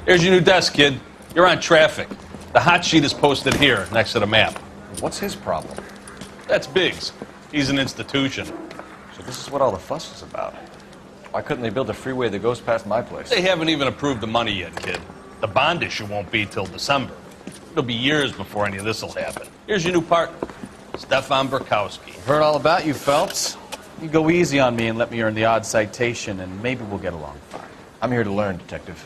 Here's your new desk, kid. You're on traffic. The hot sheet is posted here, next to the map. What's his problem? That's Biggs. He's an institution. So this is what all the fuss is about. Why couldn't they build a freeway that goes past my place? They haven't even approved the money yet, kid. The bond issue won't be till December. It'll be years before any of this will happen. Here's your new partner, Stefan Burkowski. Heard all about you, Phelps. You go easy on me and let me earn the odd citation, and maybe we'll get along fine. I'm here to learn, Detective.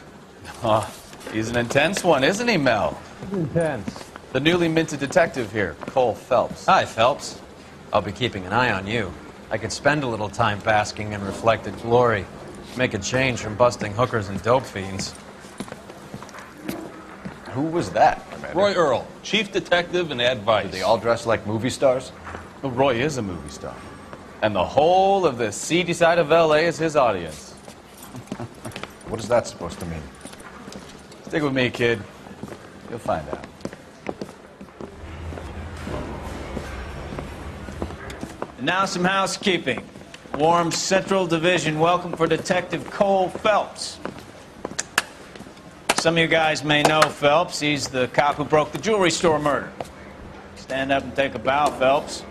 Oh, he's an intense one, isn't he, Mel? Intense. The newly minted detective here, Cole Phelps. Hi, Phelps. I'll be keeping an eye on you. I could spend a little time basking in reflected glory. Make a change from busting hookers and dope fiends. Who was that, Commander? Roy Earl, chief detective and advice. Do they all dress like movie stars? Well, Roy is a movie star. And the whole of the seedy side of L.A. is his audience. What is that supposed to mean? Stick with me, kid. You'll find out. And now some housekeeping. Warm Central Division welcome for Detective Cole Phelps. Some of you guys may know Phelps. He's the cop who broke the jewelry store murder. Stand up and take a bow, Phelps.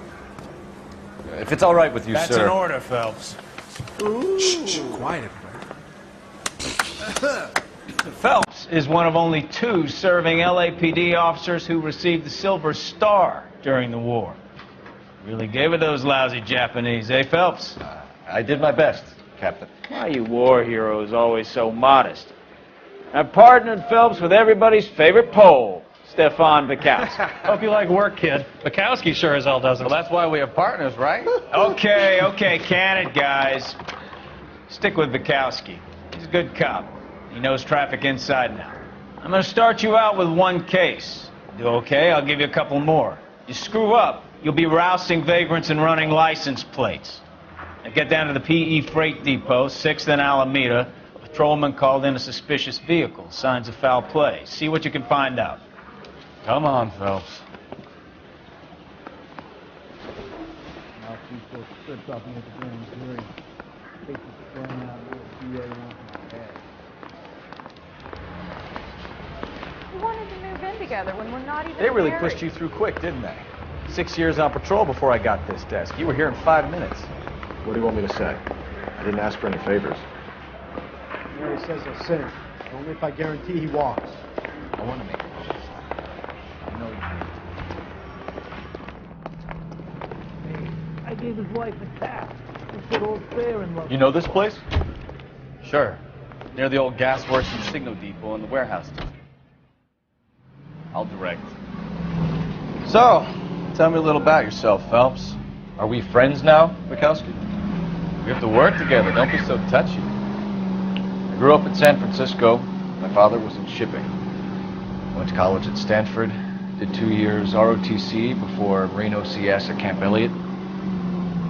If it's all right with you, That's sir. an order, Phelps. Shh, quiet, everybody. Phelps is one of only 2 serving LAPD officers who received the Silver Star during the war. Really gave it those lousy Japanese, eh, Phelps? I did my best, Captain. Why you war heroes always so modest? I've partnered Phelps with everybody's favorite Pole, Stefan Burkowski. Hope you like work, kid. Bukowski sure as hell doesn't. Well, that's why we have partners, right? Okay, can it, guys. Stick with Burkowski. He's a good cop. He knows traffic inside and out. I'm going to start you out with 1 case. Do okay, I'll give you a couple more. You screw up, you'll be rousting vagrants and running license plates. Now get down to the PE Freight Depot, 6th and Alameda. A patrolman called in a suspicious vehicle. Signs of foul play. See what you can find out. Come on, Phelps. We wanted to move in together when we're not even They really married. pushed you through quick, didn't they? 6 years on patrol before I got this desk. You were here in 5 minutes. What do you want me to say? I didn't ask for any favors. Mary says he'll sin. Only if I guarantee he walks. I want to make it. I know you I gave his wife a cat. He put old fair in love. do. You know this place? Sure. Near the old gas works and signal depot and the warehouse. I'll direct. So, tell me a little about yourself, Phelps. Are we friends now, Bukowski? We have to work together. Don't be so touchy. I grew up in San Francisco. My father was in shipping. Went to college at Stanford. Did 2 years ROTC before Marine OCS at Camp Elliott.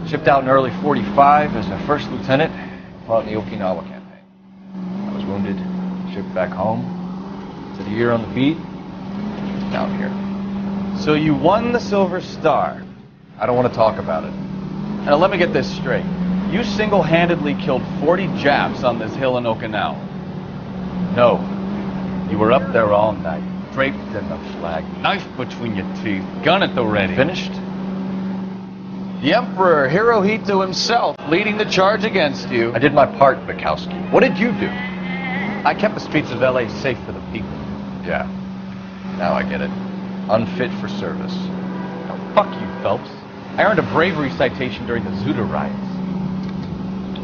Shipped out in early '45 as a first lieutenant. Fought in the Okinawa campaign. I was wounded. Shipped back home. Did a year on the beat. Down here. So you won the Silver Star. I don't want to talk about it. Now let me get this straight. You single-handedly killed 40 Japs on this hill in Okinawa. No. You were up there all night, draped in the flag, knife between your teeth, gun at the ready. Finished? The Emperor Hirohito himself leading the charge against you. I did my part, Bukowski. What did you do? I kept the streets of L.A. safe for the people. Yeah. Now I get it. Unfit for service. Now, fuck you, Phelps. I earned a bravery citation during the Zuda riots.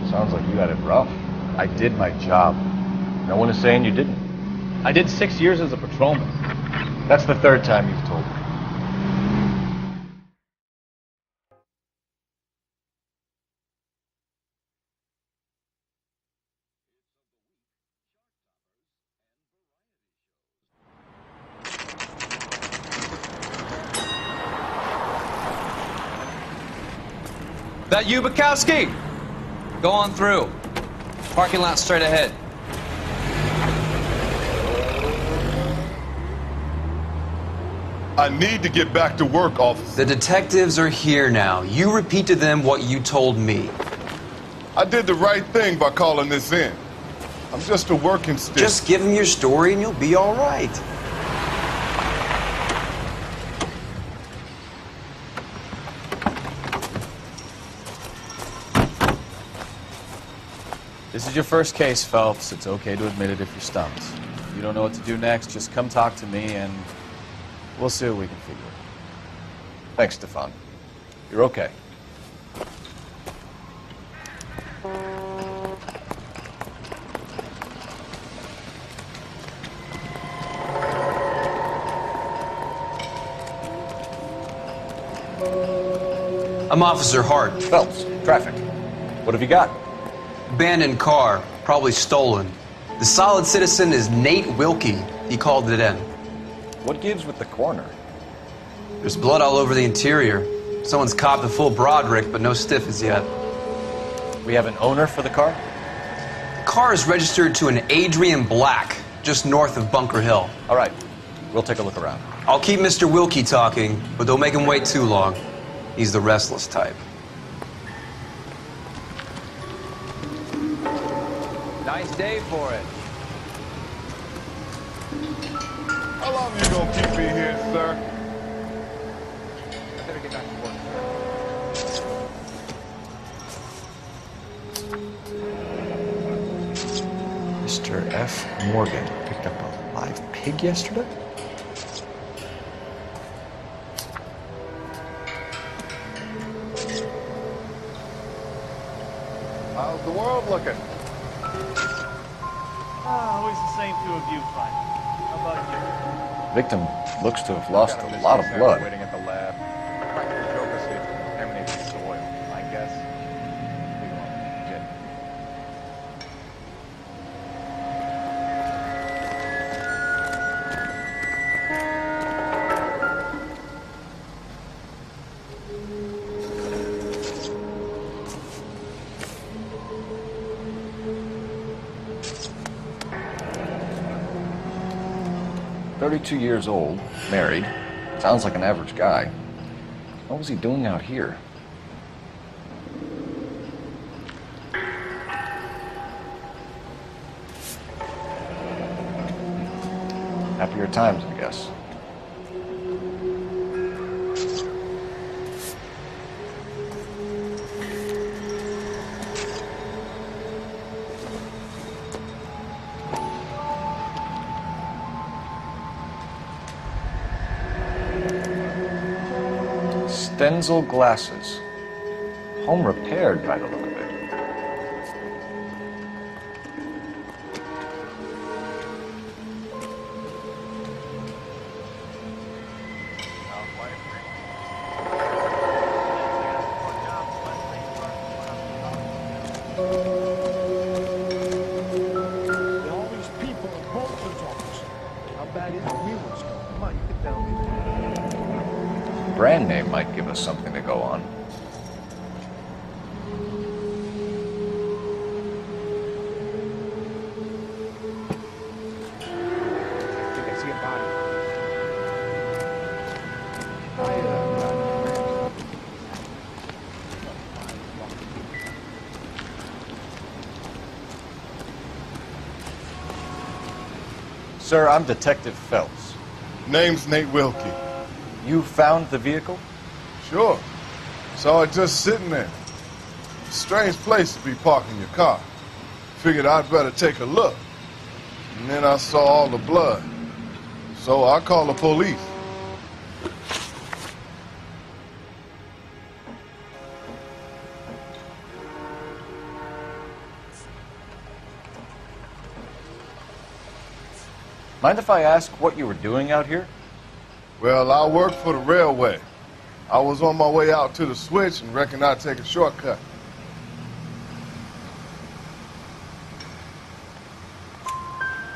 Sounds like you had it rough. I did my job. No one is saying you didn't. I did 6 years as a patrolman. That's the 3rd time you've told me. That you, Bukowski? Go on through. Parking lot straight ahead. I need to get back to work, officer. The detectives are here now. You repeat to them what you told me. I did the right thing by calling this in. I'm just a working stick. Just give him your story and you'll be all right. This is your first case, Phelps. It's okay to admit it if you're stumped. If you don't know what to do next, just come talk to me and we'll see what we can figure. Thanks, Stefan. You're okay. I'm Officer Hart. Phelps, traffic. What have you got? Abandoned car, probably stolen. The solid citizen is Nate Wilkie. He called it in. What gives with the coroner? There's blood all over the interior. Someone's copped a full Broderick, but no stiff as yet. We have an owner for the car? The car is registered to an Adrian Black, just north of Bunker Hill. All right, we'll take a look around. I'll keep Mr. Wilkie talking, but don't make him wait too long. He's the restless type. Nice day for it. How long you gonna keep me here, sir? I better get back to work. Mr. F. Morgan picked up a live pig yesterday? How's the world looking? Always the same two of you fighting. How about you? Victim looks to have lost a lot of blood. Waiting at the lab. Practical joker said it contaminated soil. I guess. We won't get. 32 years old, married. Sounds like an average guy. What was he doing out here? Happier times, I guess. Stenzel glasses. Home repaired by the look of it. All these people in Bolton's office. How bad is the Wheeler's going? Come on, you can tell me. Brand name might give us something to go on. I think I see a body. Sir, I'm Detective Phelps. Name's Nate Wilkie. You found the vehicle? Sure. Saw it just sitting there. Strange place to be parking your car. Figured I'd better take a look. And then I saw all the blood. So I called the police. Mind if I ask what you were doing out here? Well, I work for the railway. I was on my way out to the switch and reckoned I'd take a shortcut.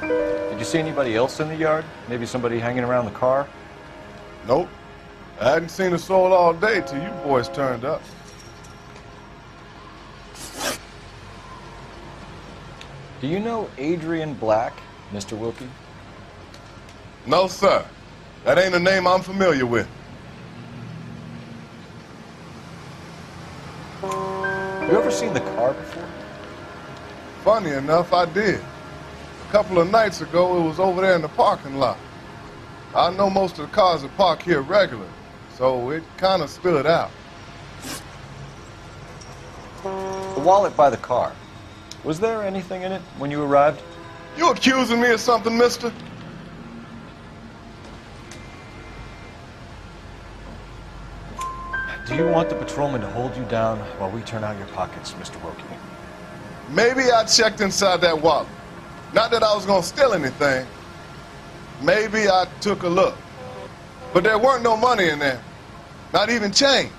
Did you see anybody else in the yard? Maybe somebody hanging around the car? Nope. I hadn't seen a soul all day till you boys turned up. Do you know Adrian Black, Mr. Wilkie? No, sir. That ain't a name I'm familiar with. Have you ever seen the car before? Funny enough, I did. A couple of nights ago, it was over there in the parking lot. I know most of the cars are parked here regular, so it kind of stood out. The wallet by the car. Was there anything in it when you arrived? You accusing me of something, mister? Do you want the patrolman to hold you down while we turn out your pockets, Mr. Wilkie? Maybe I checked inside that wallet. Not that I was gonna steal anything. Maybe I took a look. But there weren't no money in there. Not even change.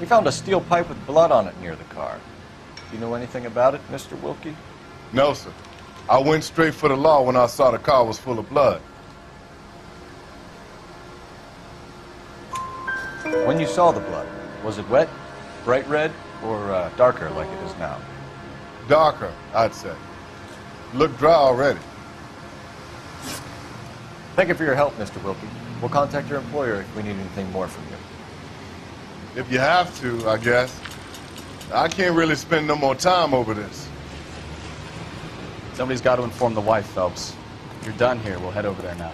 We found a steel pipe with blood on it near the car. Do you know anything about it, Mr. Wilkie? No, sir. I went straight for the law when I saw the car was full of blood. When you saw the blood, was it wet, bright red, or darker like it is now? Darker, I'd say. Looked dry already. Thank you for your help, Mr. Wilkie. We'll contact your employer if we need anything more from you. If you have to, I guess. I can't really spend no more time over this. Somebody's got to inform the wife, Phelps. If you're done here, we'll head over there now.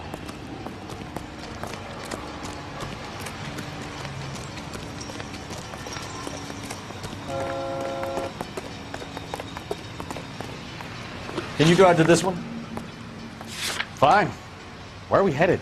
Can you drive to this one? Fine. Where are we headed?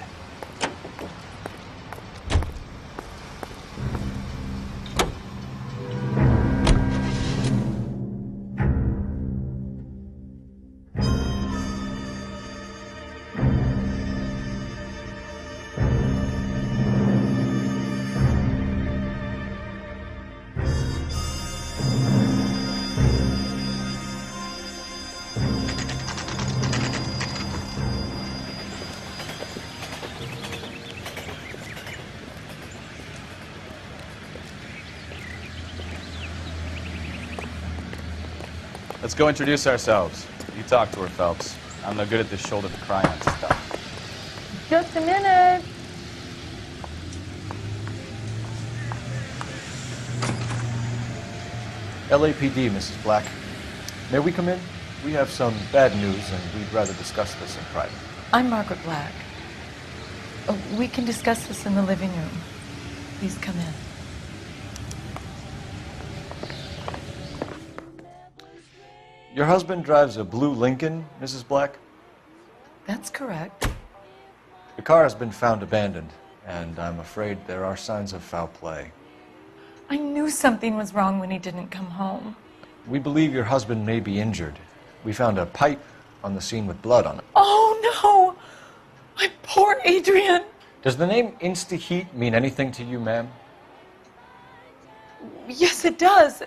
Let's go introduce ourselves. You talk to her, Phelps. I'm no good at this shoulder-to-cry on stuff. Just a minute. LAPD, Mrs. Black. May we come in? We have some bad news, and we'd rather discuss this in private. I'm Margaret Black. We can discuss this in the living room. Please come in. Your husband drives a blue Lincoln, Mrs. Black? That's correct. The car has been found abandoned, and I'm afraid there are signs of foul play. I knew something was wrong when he didn't come home. We believe your husband may be injured. We found a pipe on the scene with blood on it. Oh, no! My poor Adrian! Does the name Insta-Heat mean anything to you, ma'am? Yes, it does.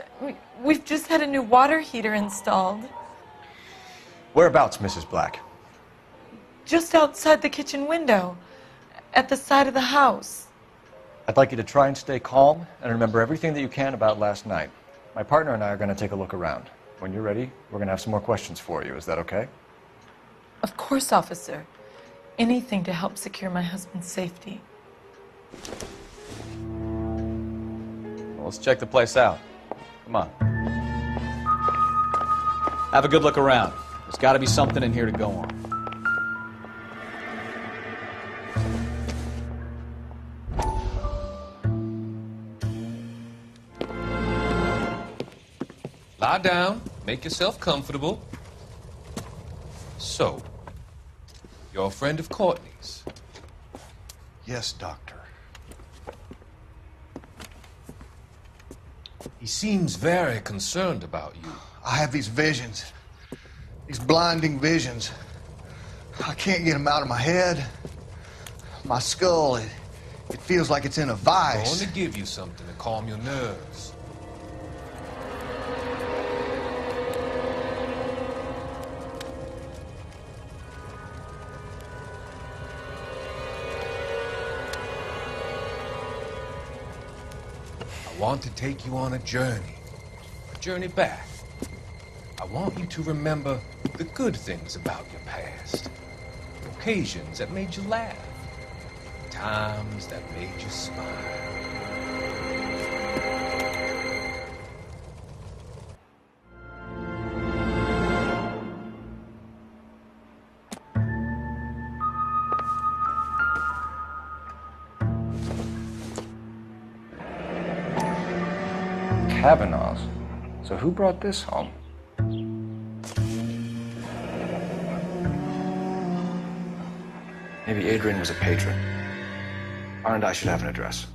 We've just had a new water heater installed. Whereabouts, Mrs. Black? Just outside the kitchen window, at the side of the house. I'd like you to try and stay calm and remember everything that you can about last night. My partner and I are going to take a look around. When you're ready, we're going to have some more questions for you. Is that okay? Of course, officer. Anything to help secure my husband's safety. Well, let's check the place out. Come on. Have a good look around. There's got to be something in here to go on. Lie down, make yourself comfortable. So, you're a friend of Courtney's? Yes, Doctor. He seems very concerned about you. I have these visions. These blinding visions. I can't get them out of my head. My skull, it feels like it's in a I'm vice. going to give you something to calm your nerves. I want to take you on a journey back. I want you to remember the good things about your past, occasions that made you laugh, times that made you smile. Kavanaughs. So who brought this home? Maybe Adrian was a patron. R&I should have an address.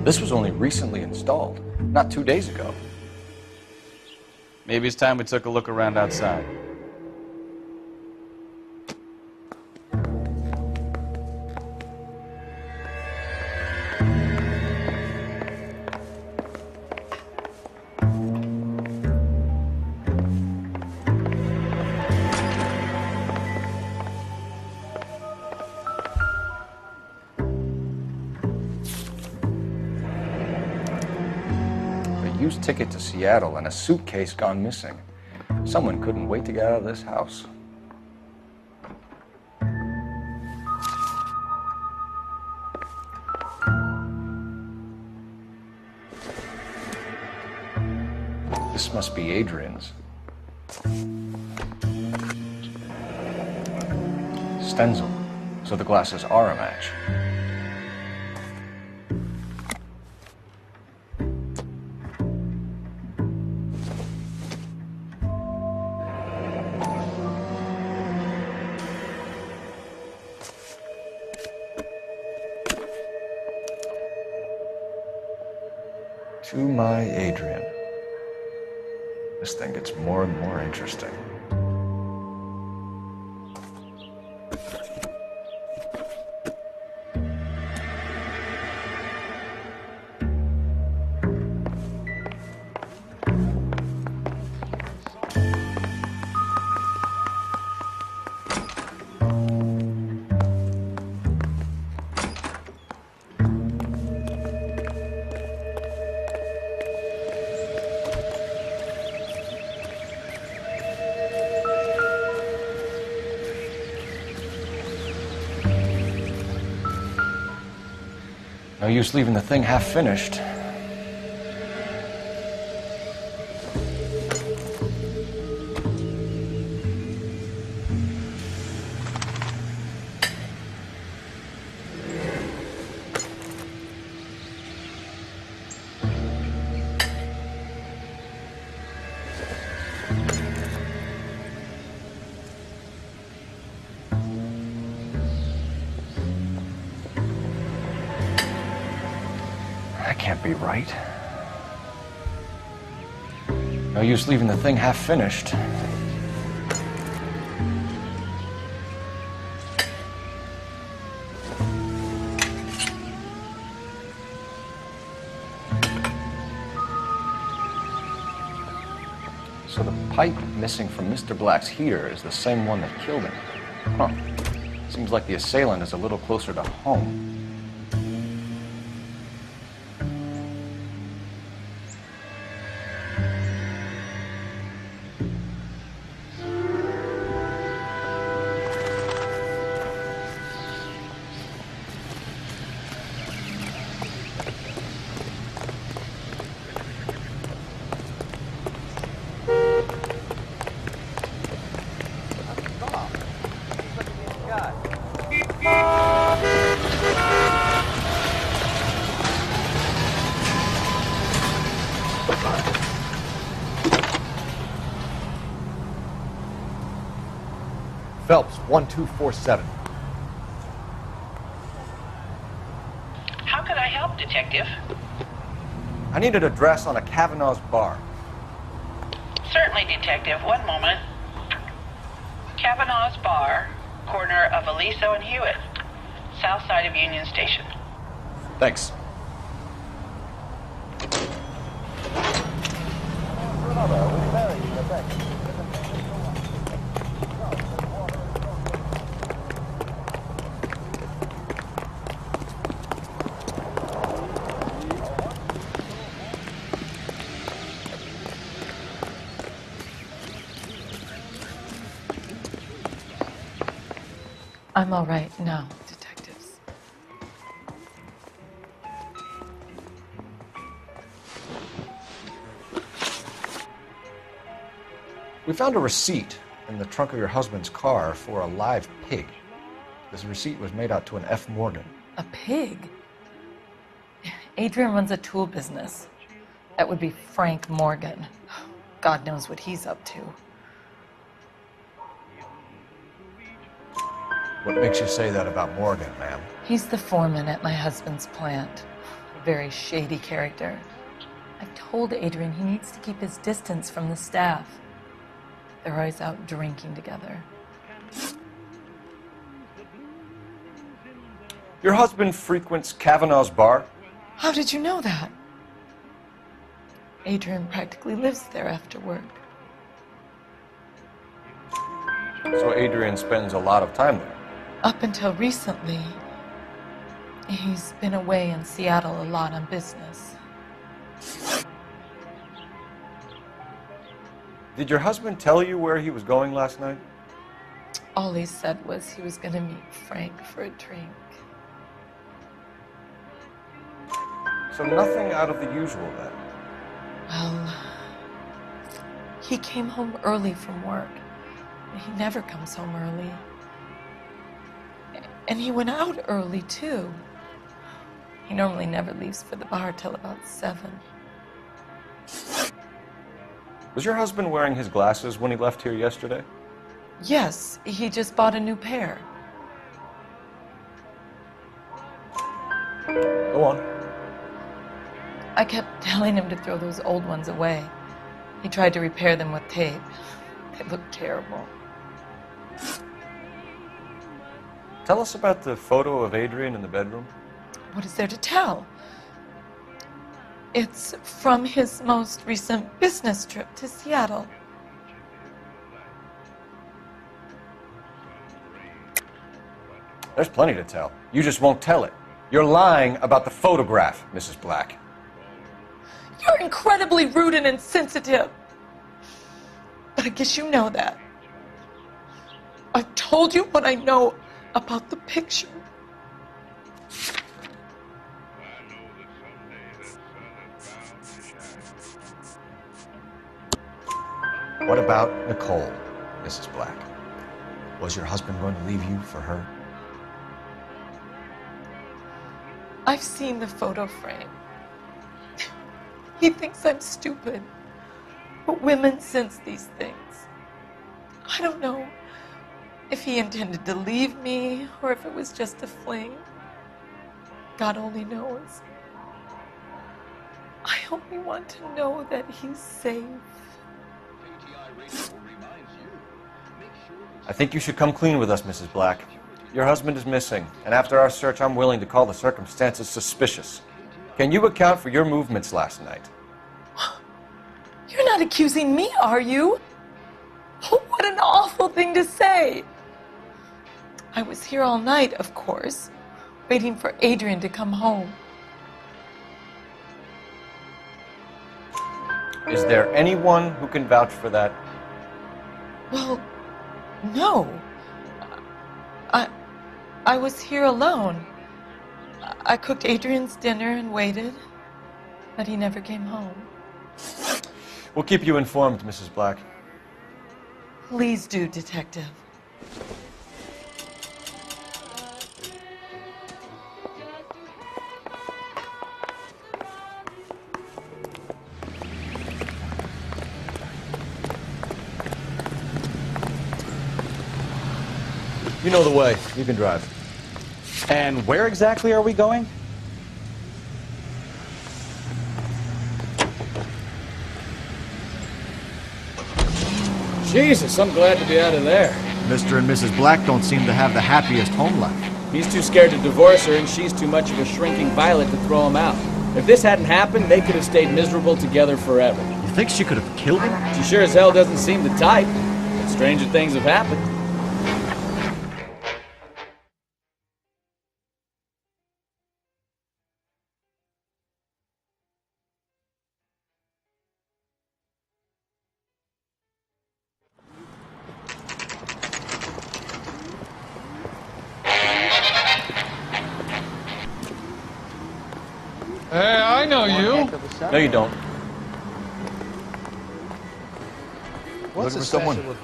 This was only recently installed, not 2 days ago. Maybe it's time we took a look around outside. Used ticket to Seattle and a suitcase gone missing. Someone couldn't wait to get out of this house. This must be Adrian's. Stencil, so the glasses are a match. To my Adrian. This thing gets more and more interesting. No use leaving the thing half finished. That can't be right. No use leaving the thing half finished. So the pipe missing from Mr. Black's heater is the same one that killed him. Huh. Seems like the assailant is a little closer to home. Phelps, 1247. Detective? I need an address on a Kavanaugh's bar. Certainly, Detective. One moment. Kavanaugh's Bar, corner of Aliso and Hewitt, south side of Union Station. Thanks. I'm all right now, detectives. We found a receipt in the trunk of your husband's car for a live pig. This receipt was made out to an F. Morgan. A pig? Adrian runs a tool business. That would be Frank Morgan. God knows what he's up to. What makes you say that about Morgan, ma'am? He's the foreman at my husband's plant. A very shady character. I've told Adrian he needs to keep his distance from the staff. They're always out drinking together. Your husband frequents Kavanaugh's bar? How did you know that? Adrian practically lives there after work. So Adrian spends a lot of time there? Up until recently, he's been away in Seattle a lot on business. Did your husband tell you where he was going last night? All he said was he was going to meet Frank for a drink. So nothing out of the usual then? Well, he came home early from work. He never comes home early. And he went out early, too. He normally never leaves for the bar till about 7. Was your husband wearing his glasses when he left here yesterday? Yes, he just bought a new pair. Go on. I kept telling him to throw those old ones away. He tried to repair them with tape. They looked terrible. Tell us about the photo of Adrian in the bedroom. What is there to tell? It's from his most recent business trip to Seattle. There's plenty to tell. You just won't tell it. You're lying about the photograph, Mrs. Black. You're incredibly rude and insensitive. But I guess you know that. I've told you what I know about the picture. What about Nicole, Mrs. Black? Was your husband going to leave you for her? I've seen the photo frame. He thinks I'm stupid. But women sense these things. I don't know if he intended to leave me or if it was just a fling. God only knows. I only want to know that he's safe. I think you should come clean with us, Mrs. Black. Your husband is missing, and after our search, I'm willing to call the circumstances suspicious. Can you account for your movements last night? You're not accusing me, are you? Oh, what an awful thing to say. I was here all night, of course, waiting for Adrian to come home. Is there anyone who can vouch for that? Well, no. I was here alone. I cooked Adrian's dinner and waited, but he never came home. We'll keep you informed, Mrs. Black. Please do, Detective. You know the way. You can drive. And where exactly are we going? Jesus, I'm glad to be out of there. Mr. and Mrs. Black don't seem to have the happiest home life. He's too scared to divorce her, and she's too much of a shrinking violet to throw him out. If this hadn't happened, they could have stayed miserable together forever. You think she could have killed him? She sure as hell doesn't seem the type. But stranger things have happened. Hey, I know you. No, you don't. What's Looking the for someone? special with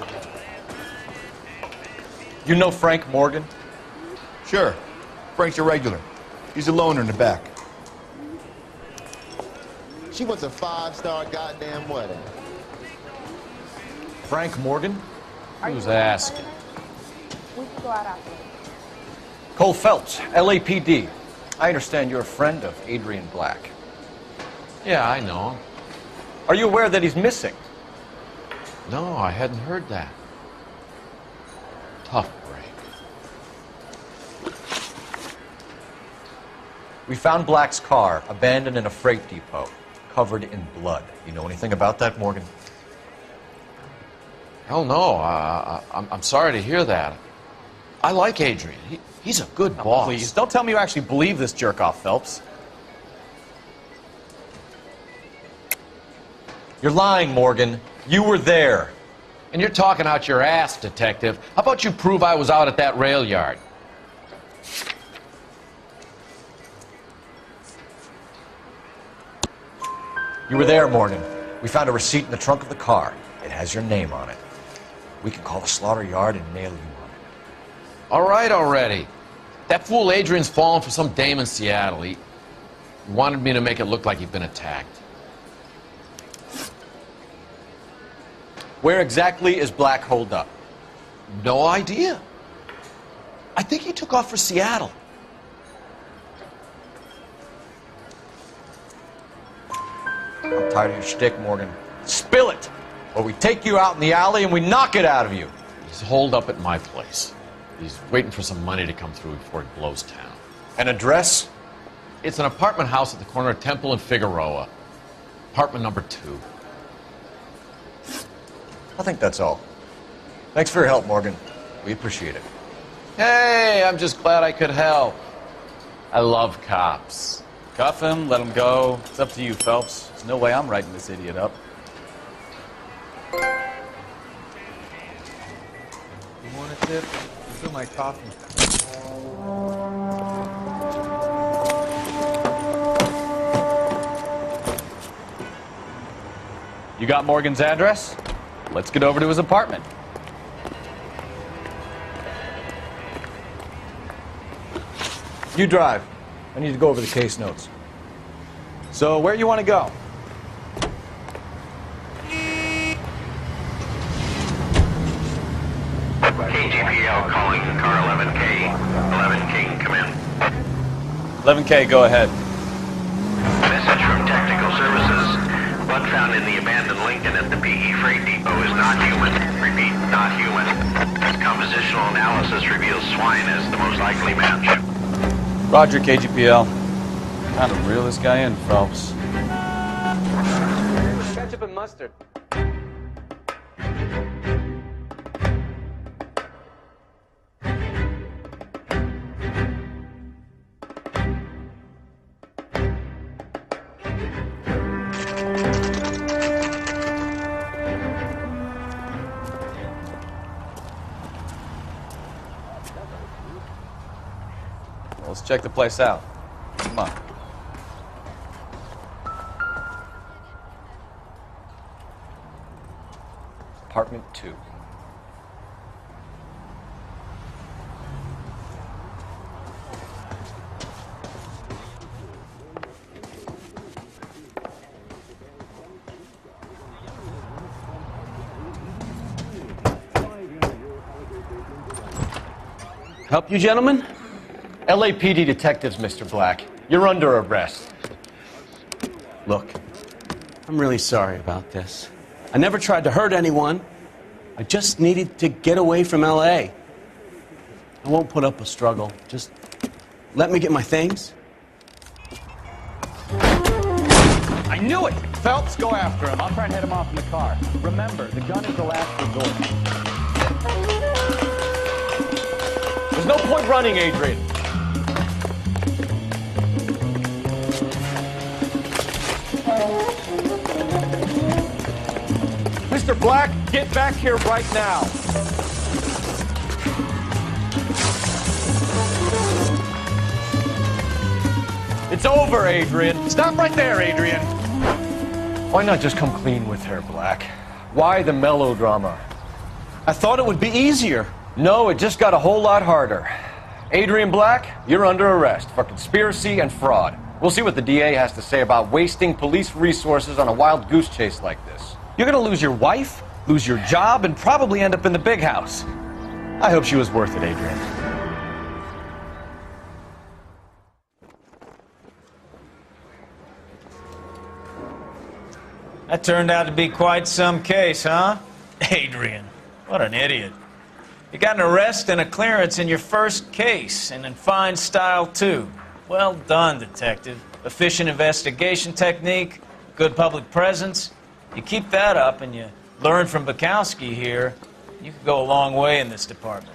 You know Frank Morgan? Sure. Frank's a regular. He's a loner in the back. She wants a 5-star goddamn wedding. Frank Morgan? Who's asking? We can go out after. Cole Phelps, LAPD. I understand you're a friend of Adrian Black. Yeah, I know. Are you aware that he's missing? No, I hadn't heard that. Tough break. We found Black's car abandoned in a freight depot, covered in blood. You know anything about that, Morgan? Hell no. I'm sorry to hear that. I like Adrian. He's a good boss. Please, don't tell me you actually believe this jerk-off, Phelps. You're lying, Morgan. You were there. And you're talking out your ass, detective. How about you prove I was out at that rail yard? You were there, Morgan. We found a receipt in the trunk of the car. It has your name on it. We can call the slaughter yard and nail you on it. All right already. That fool Adrian's fallen for some dame in Seattle. He wanted me to make it look like he'd been attacked. Where exactly is Black holed up? No idea. I think he took off for Seattle. I'm tired of your shtick, Morgan. Spill it! Or we take you out in the alley and we knock it out of you. He's holed up at my place. He's waiting for some money to come through before he blows town. An address? It's an apartment house at the corner of Temple and Figueroa. Apartment number 2. I think that's all. Thanks for your help, Morgan. We appreciate it. Hey, I'm just glad I could help. I love cops. Cuff him, let him go. It's up to you, Phelps. There's no way I'm writing this idiot up. You want a tip? Fill my coffee. You got Morgan's address? Let's get over to his apartment. You drive. I need to go over the case notes. So, where you want to go? KGPL calling car 11K. 11K, come in. 11K, go ahead. Message from Technical Services. Blood found in the abandoned Lincoln at the PE Freight Depot is not human. Repeat, not human. Compositional analysis reveals swine as the most likely match. Roger, KGPL. Time to reel this guy in, Phelps. Ketchup and mustard. Let's check the place out. Come on. Apartment 2. Help you, gentlemen? LAPD detectives, Mr. Black. You're under arrest. Look, I'm really sorry about this. I never tried to hurt anyone. I just needed to get away from L.A. I won't put up a struggle. Just let me get my things. I knew it! Phelps, go after him. I'll try and head him off in the car. Remember, the gun is the last resort. There's no point running, Adrian. Mr. Black, get back here right now. It's over, Adrian. Stop right there, Adrian. Why not just come clean with her, Black? Why the melodrama? I thought it would be easier. No, it just got a whole lot harder. Adrian Black, you're under arrest for conspiracy and fraud. We'll see what the DA has to say about wasting police resources on a wild goose chase like this. You're gonna lose your wife, lose your job, and probably end up in the big house. I hope she was worth it, Adrian. That turned out to be quite some case, huh? Adrian, what an idiot. You got an arrest and a clearance in your first case, and in fine style, too. Well done, detective. Efficient investigation technique, good public presence. You keep that up and you learn from Bukowski here, you could go a long way in this department.